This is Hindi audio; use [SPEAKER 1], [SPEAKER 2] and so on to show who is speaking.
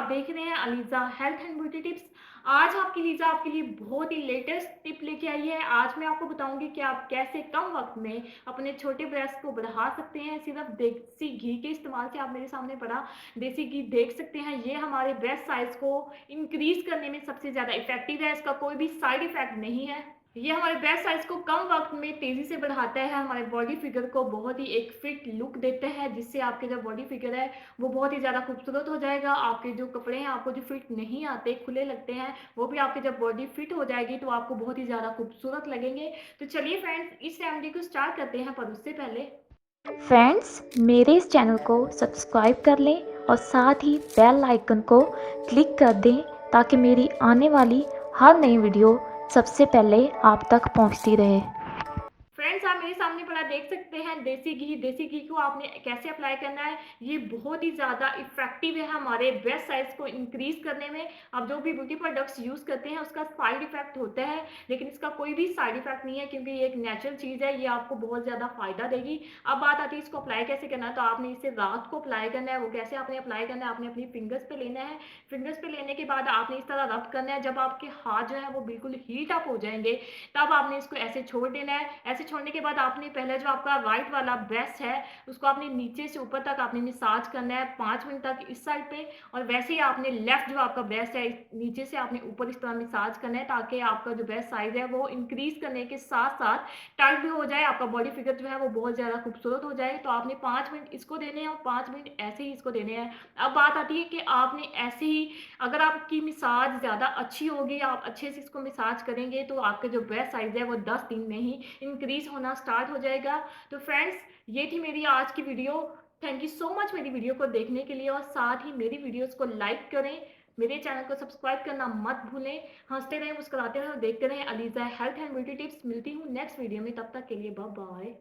[SPEAKER 1] आप देख रहे हैं Aliza health and beauty tips. आज आपकी लीज़ा आपके लिए बहुत ही लेटेस्ट टिप लेके आई है। आज मैं आपको बताऊंगी कि आप कैसे कम वक्त में अपने छोटे ब्रेस्ट को बढ़ा सकते हैं। सिर्फ देसी घी के इस्तेमाल से आप मेरे सामने पड़ा देसी घी देख सकते हैं। ये हमारे ब्रेस्ट साइज को इंक्रीज करने में सबसे ज़्यादा इफेक्टिव है। इसका कोई भी साइड इफेक्ट नहीं है। ये हमारे ब्रेस्ट साइज को कम वक्त में तेजी से बढ़ाता है। हमारे बॉडी फिगर को बहुत ही एक फिट लुक देता है, जिससे आपके जो बॉडी फिगर है वो बहुत ही ज़्यादा खूबसूरत हो जाएगा। आपके जो कपड़े हैं आपको जो फिट नहीं आते, खुले लगते हैं, वो भी आपकी जब बॉडी फिट हो जाएगी तो आपको बहुत ही ज़्यादा खूबसूरत लगेंगे। तो चलिए फ्रेंड्स, इस रेमेडी को स्टार्ट करते हैं, पर उससे पहले
[SPEAKER 2] फ्रेंड्स, मेरे इस चैनल को सब्सक्राइब कर लें और साथ ही बेल आइकन को क्लिक कर दें ताकि मेरी आने वाली हर नई वीडियो सबसे पहले आप तक पहुंचती रहे।
[SPEAKER 1] फ्रेंड्स, आप मेरे सामने पड़ा देख सकते हैं देसी घी। देसी घी को आपने कैसे अप्लाई करना है, ये बहुत ही ज़्यादा इफेक्टिव है हमारे ब्रेस्ट साइज को इंक्रीज करने में। आप जो भी ब्यूटी प्रोडक्ट्स यूज़ करते हैं उसका साइड इफेक्ट होता है, लेकिन इसका कोई भी साइड इफेक्ट नहीं है, क्योंकि ये एक नेचुरल चीज़ है। ये आपको बहुत ज़्यादा फायदा देगी। अब बात आती है इसको अप्लाई कैसे करना है। तो आपने इसे रात को अप्लाई करना है। वो कैसे आपने अप्लाई करना है, आपने अपनी फिंगर्स पे लेना है। फिंगर्स पे लेने के बाद आपने इस तरह रब करना है। जब आपके हाथ जो है वो बिल्कुल हीट अप हो जाएंगे, तब आपने इसको ऐसे छोड़ देना है। ऐसे छोड़ने के बाद आपने पहले जो आपका राइट वाला ब्रेस्ट है उसको आपने नीचे से ऊपर तक आपने मसाज करना है 5 मिनट तक इस साइड पे, और वैसे ही आपने लेफ्ट जो आपका ब्रेस्ट है नीचे से आपने ऊपर इस तरह मसाज करना है, ताकि आपका जो ब्रेस्ट साइज है वो इंक्रीज करने के साथ साथ टाइट भी हो जाए, आपका बॉडी फिगर जो है वो बहुत ज़्यादा खूबसूरत हो जाए। तो आपने 5 मिनट इसको देने हैं और 5 मिनट ऐसे ही इसको देने हैं। अब बात आती है कि आपने ऐसे ही, अगर आपकी मसाज ज़्यादा अच्छी होगी, आप अच्छे से इसको मसाज करेंगे, तो आपका जो ब्रेस्ट साइज़ है वो 10 दिन में ही इंक्रीज़ होना स्टार्ट हो जाएगा। तो फ्रेंड्स, ये थी मेरी आज की video. Thank you so much मेरी वीडियो को देखने के लिए, और साथ ही मेरी वीडियोज़ को लाइक करें, मेरे चैनल को सब्सक्राइब करना मत भूलें। हंसते रहें, मुस्कुराते रहें और देखते रहें Aliza health and beauty tips. मिलती हूँ नेक्स्ट वीडियो में, तब तक के लिए बाय बाय।